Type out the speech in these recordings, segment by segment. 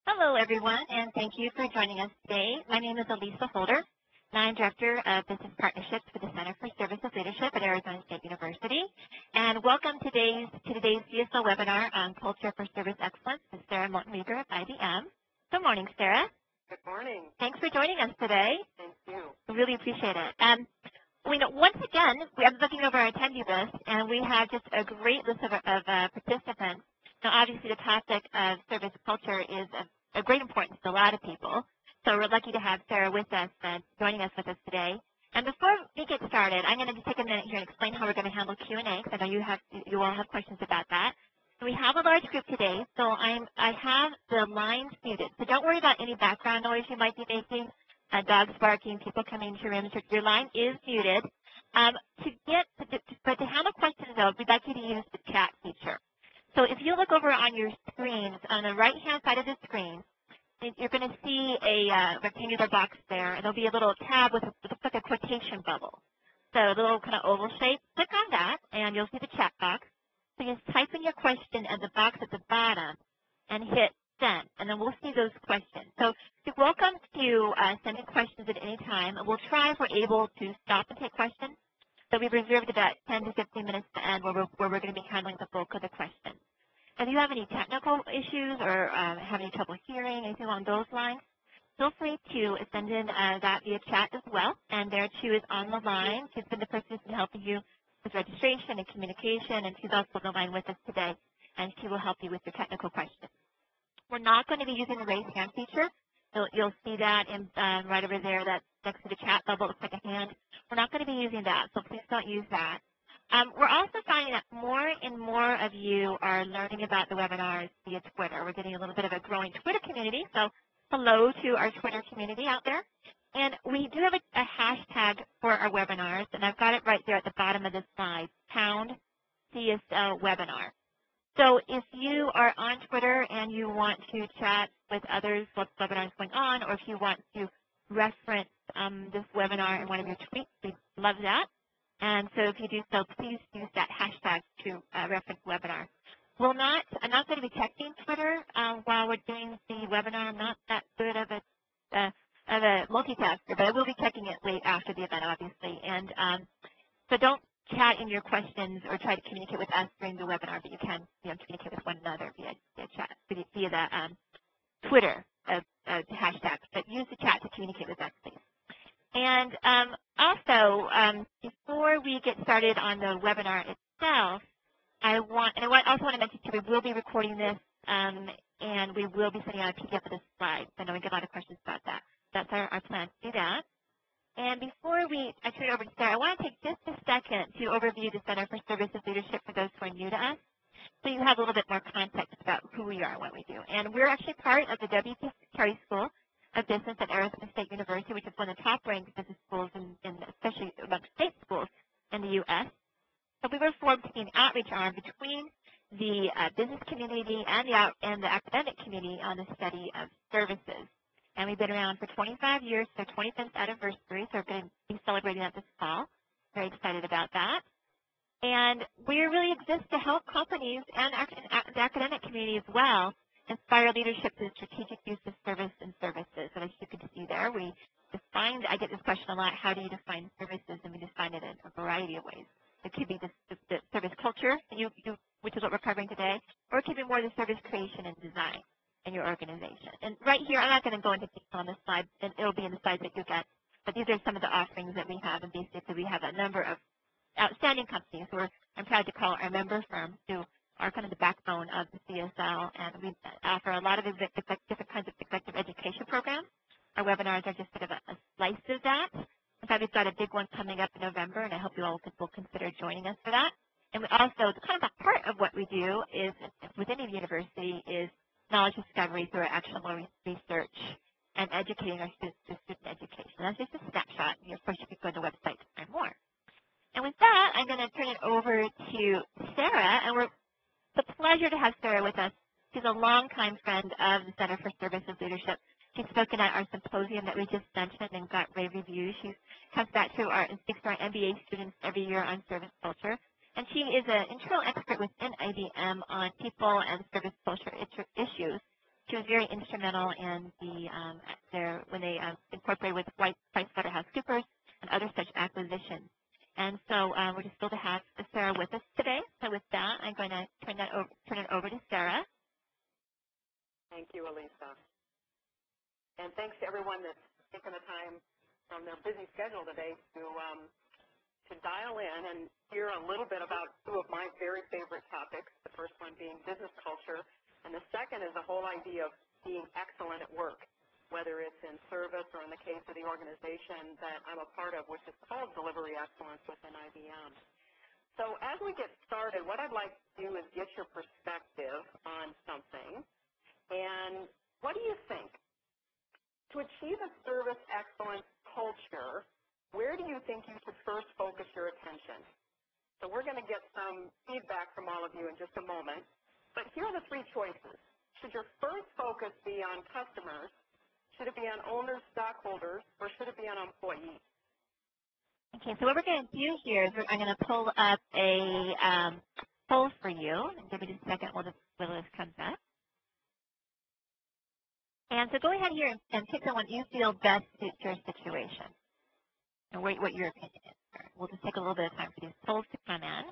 Hello, everyone, and thank you for joining us today. My name is Elisa Holder, and I'm Director of Business Partnerships for the Center for Services Leadership at Arizona State University. And welcome to today's CSL webinar on Culture for Service Excellence with Sara Moulton Reger of IBM. Good morning, Sara. Good morning. Thanks for joining us today. Thank you. We really appreciate it. Once again, we are looking over our attendee list, and we have just a great list of participants. Now, obviously, the topic of service culture is of great importance to a lot of people. So we're lucky to have Sara with us and joining us with us today. And before we get started, I'm going to just take a minute here and explain how we're going to handle Q&A, because I know you all have questions about that. So we have a large group today, so I have the lines muted. So don't worry about any background noise you might be making, dogs barking, people coming into your rooms. Your line is muted. But to handle questions, though, we'd like you to use the chat feature. So if you look over on your screens, on the right-hand side of the screen, you're going to see a rectangular box there, and there'll be a little tab with looks like a quotation bubble. So a little kind of oval shape. Click on that, and you'll see the chat box. So you just type in your question in the box at the bottom and hit send, and then we'll see those questions. So you're welcome to send in questions at any time. We'll try if we're able to stop and take questions. So we've reserved about 10 to 15 minutes to end where we're going to be handling the bulk of the questions. If you have any technical issues or have any trouble hearing, anything along those lines, feel free to send in that via chat as well. And there, too, is on the line. She's been the person who's been helping you with registration and communication, and she's also on the line with us today, and she will help you with your technical questions. We're not going to be using the raise hand feature. You'll see that right over there. That's next to the chat bubble. It looks like a hand. We're not going to be using that, so please don't use that. We're also finding that more and more of you are learning about the webinars via Twitter. We're getting a little bit of a growing Twitter community, so hello to our Twitter community out there. And we do have a hashtag for our webinars, and I've got it right there at the bottom of the slide, #CSL webinar. So if you are on Twitter and you want to chat with others while the webinar is going on, or if you want to reference this webinar in one of your tweets, we'd love that. And so if you do so, please use that hashtag to reference the webinar. I'm not going to be checking Twitter while we're doing the webinar. I'm not that good of a multitasker, but I will be checking it late after the event, obviously. And so don't chat in your questions or try to communicate with us during the webinar, but you can communicate with one another via chat, via the Twitter hashtag. But use the chat to communicate with us, please. And also, before we get started on the webinar itself, I also want to mention, too, we will be recording this, and we will be sending out a PDF of the slides. I know we get a lot of questions about that. That's our plan to do that. And before I turn it over to Sara, I want to take just a second to overview the Center for Services Leadership for those who are new to us, so you have a little bit more context about who we are and what we do. And we're actually part of the W.P. Carey School of Business at Arizona State University, which is one of the top-ranked business schools, especially among state schools in the U.S. So we were formed to be an outreach arm between the business community and the academic community on the study of services. And we've been around for 25 years, so 25th anniversary, so we're going to be celebrating that this fall. Very excited about that. And we really exist to help companies and the academic community as well inspire leadership to strategic use of service and services. And as you can see there, I get this question a lot, how do you define services? And we define it in a variety of ways. It could be the service culture, which is what we're covering today, or it could be more the service creation and design in your organization. And right here, I'm not going to go into detail on this slide, and it'll be in the slides that you get, but these are some of the offerings that we have, and basically we have a number of outstanding companies who I'm proud to call our member firms, who are kind of the backbone of the CSL, and we offer a lot of different kinds of executive education programs. Our webinars are just sort of a slice of that. In fact, we've got a big one coming up in November, and I hope you all will consider joining us for that. And we also, kind of a part of what we do is, within the university, is knowledge discovery through our actionable research and educating our students through student education. That's just a snapshot. Of course, you can go to the website to find more. And with that, I'm going to turn it over to Sara, and it's a pleasure to have Sara with us. She's a longtime friend of the Center for Services Leadership. She's spoken at our symposium that we just mentioned and got rave reviews. She comes back and speaks to our MBA students every year on service culture. And she is an internal expert within IBM on people and service culture issues. She was very instrumental in when they incorporated with PricewaterhouseCoopers and other such acquisitions. And so we're just thrilled to have Sara with us today. So with that, I'm going to turn it over to Sara. Thank you, Elisa. And thanks to everyone that's taken the time from their busy schedule today to dial in and hear a little bit about two of my very favorite topics, the first one being business culture, and the second is the whole idea of being excellent at work, whether it's in service or in the case of the organization that I'm a part of, which is called Delivery Excellence within IBM. So as we get started, what I'd like to do is get your perspective on something. And what do you think? To achieve a service excellence culture, where do you think you should first focus your attention? So we're going to get some feedback from all of you in just a moment. But here are the three choices. Should your first focus be on customers? Should it be on owners, stockholders, or should it be on employees? Okay, so what we're going to do here is I'm going to pull up a poll for you. Give me just a second while this comes up. And so go ahead here and pick the one you feel best suits your situation and what your opinion is. We'll just take a little bit of time for these polls to come in.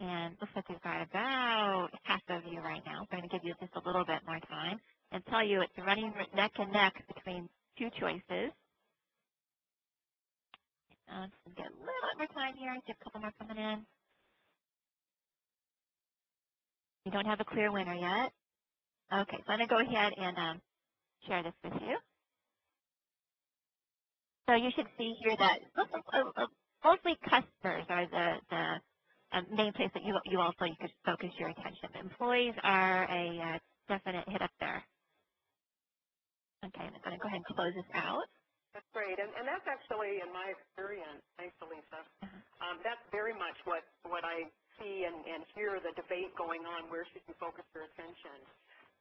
And it looks like we've got about half of you right now. So I'm going to give you just a little bit more time and tell you it's running neck and neck between two choices. Let's get a little bit more time here. Get a couple more coming in. You don't have a clear winner yet. Okay, so I'm going to go ahead and share this with you. So you should see here that mostly customers are the main place that you could focus your attention. Employees are a definite hit up there. Okay, I'm going to go ahead and close this out. That's great, and that's actually, in my experience, thanks, Elisa, that's very much what I see and hear the debate going on, where should you focus your attention.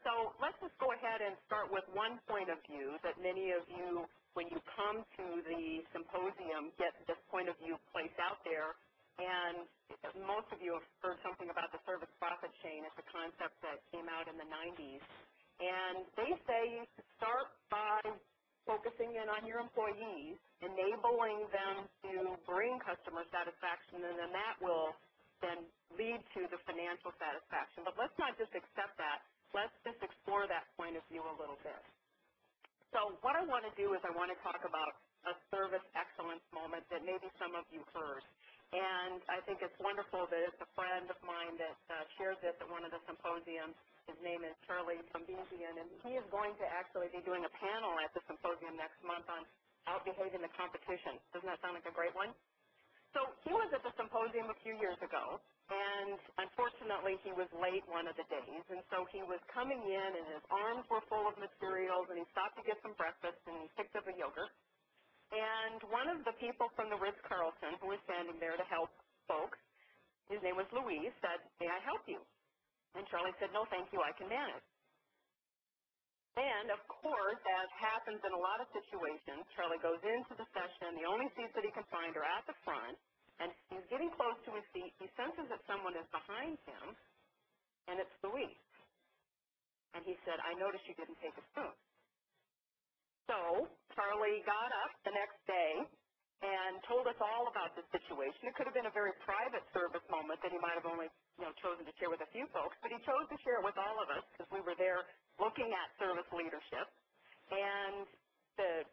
So let's just go ahead and start with one point of view that many of you, when you come to the symposium, get this point of view placed out there. And most of you have heard something about the service profit chain. It's a concept that came out in the 90s. And they say you should start by focusing in on your employees, enabling them to bring customer satisfaction, and then that will then lead to the financial satisfaction. But let's not just accept that. Let's just explore that point of view a little bit. So what I want to do is I want to talk about a service excellence moment that maybe some of you heard. And I think it's wonderful that it's a friend of mine that shared this at one of the symposiums. His name is Charlie Tombizian, and he is going to actually be doing a panel at the symposium next month on outbehaving the competition. Doesn't that sound like a great one? So he was at the symposium a few years ago, and unfortunately he was late one of the days, and so he was coming in and his arms were full of materials, and he stopped to get some breakfast and he picked up a yogurt. And one of the people from the Ritz-Carlton who was standing there to help folks, his name was Louise, said, "May I help you?" And Charlie said, "No, thank you, I can manage." And, of course, as happens in a lot of situations, Charlie goes into the session. The only seats that he can find are at the front, and he's getting close to his seat. He senses that someone is behind him, and it's Louise. And he said, "I noticed you didn't take a spoon." So Charlie got up the next day and told us all about this situation. It could have been a very private service moment that he might have only chosen to share with a few folks, but he chose to share it with all of us because we were there looking at service leadership. And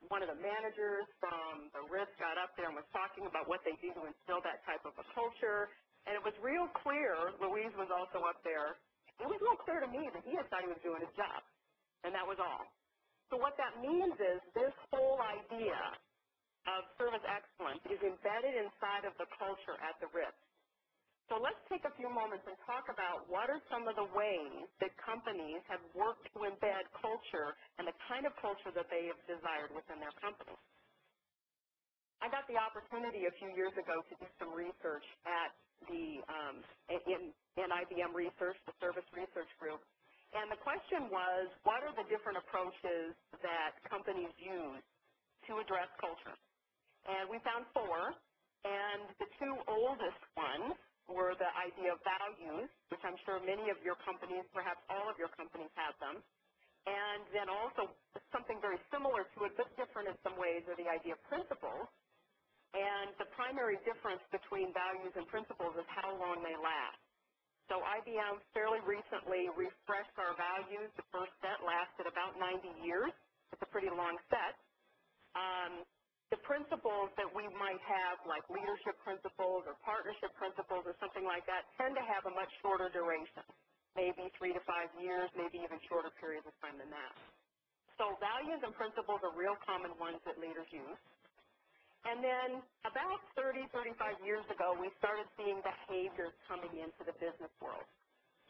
one of the managers from the Ritz got up there and was talking about what they do to instill that type of a culture. And it was real clear, Louise was also up there, it was real clear to me that he had thought he was doing his job. And that was all. So what that means is this whole idea of service excellence is embedded inside of the culture at the Ritz. So let's take a few moments and talk about what are some of the ways that companies have worked to embed culture and the kind of culture that they have desired within their company. I got the opportunity a few years ago to do some research at the in IBM Research, the Service Research Group. And the question was, what are the different approaches that companies use to address culture? And we found 4, and the 2 oldest ones were the idea of values, which I'm sure many of your companies, perhaps all of your companies have them, And then also something very similar to it, but different in some ways, are the idea of principles. And the primary difference between values and principles is how long they last. So IBM fairly recently refreshed our values. The first set lasted about 90 years. It's a pretty long set. The principles that we might have, like leadership principles or partnership principles or something like that, tend to have a much shorter duration, maybe 3 to 5 years, maybe even shorter periods of time than that. So values and principles are real common ones that leaders use. And then about 30, 35 years ago, we started seeing behaviors coming into the business world.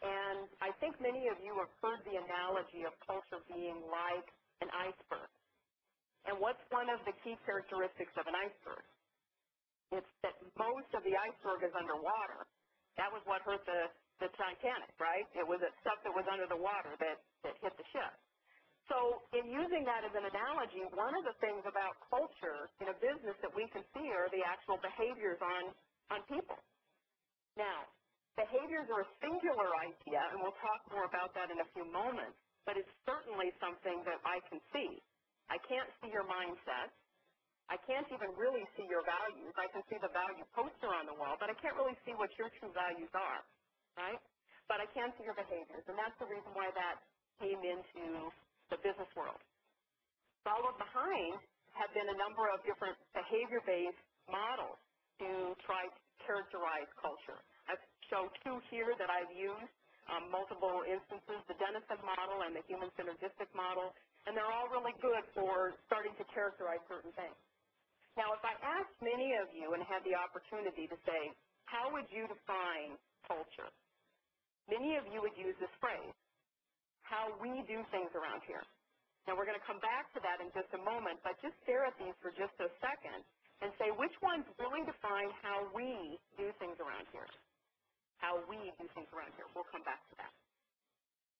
And I think many of you have heard the analogy of culture being like an iceberg. And what's one of the key characteristics of an iceberg? It's that most of the iceberg is underwater. That was what hurt the Titanic, right? It was the stuff that was under the water that hit the ship. So in using that as an analogy, one of the things about culture in a business that we can see are the actual behaviors on people. Now, behaviors are a singular idea, and we'll talk more about that in a few moments, but it's certainly something that I can see. I can't see your mindset. I can't even really see your values. I can see the value poster on the wall, but I can't really see what your true values are, right? But I can see your behaviors, and that's the reason why that came into the business world. Followed behind have been a number of different behavior-based models to try to characterize culture. I've shown two here that I've used, multiple instances, the Denison model and the human synergistic model, and they're all really good for starting to characterize certain things. Now, if I asked many of you and had the opportunity to say, how would you define culture? Many of you would use this phrase, how we do things around here. Now, we're going to come back to that in just a moment, but just stare at these for just a second and say which ones really define how we do things around here. How we do things around here. We'll come back to that.